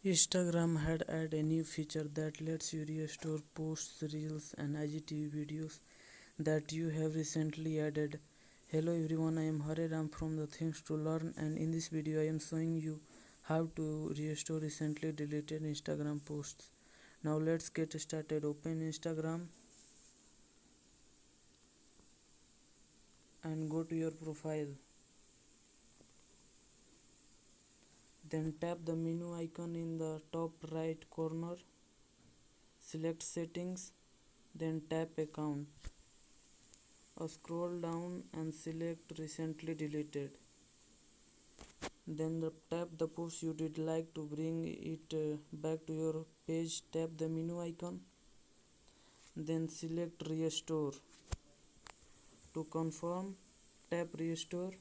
Instagram had added a new feature that lets you restore posts, reels, and IGTV videos that you have recently added. Hello everyone, I am Hare Ram from the Things to Learn, and in this video I am showing you how to restore recently deleted Instagram posts. Now let's get started. Open Instagram and go to your profile. Then tap the menu icon in the top right corner. Select settings, then tap account. Scroll down and select recently deleted. Then tap the post you did like to bring it back to your page. Tap the menu icon. Then select restore. To confirm, tap restore.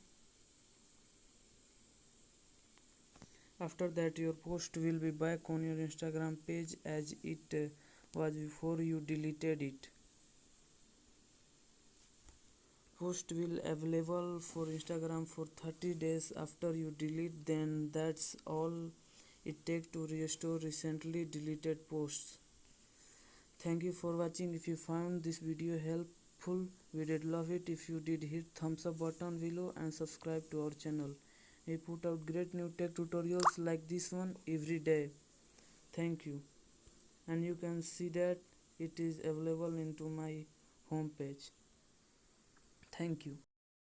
After that, your post will be back on your Instagram page as it was before you deleted it. Post will available for Instagram for 30 days after you delete. Then that's all it takes to restore recently deleted posts. Thank you for watching. If you found this video helpful, we did love it if you did hit thumbs up button below and subscribe to our channel. We put out great new tech tutorials like this one every day. Thank you. And you can see that it is available into my home page. Thank you.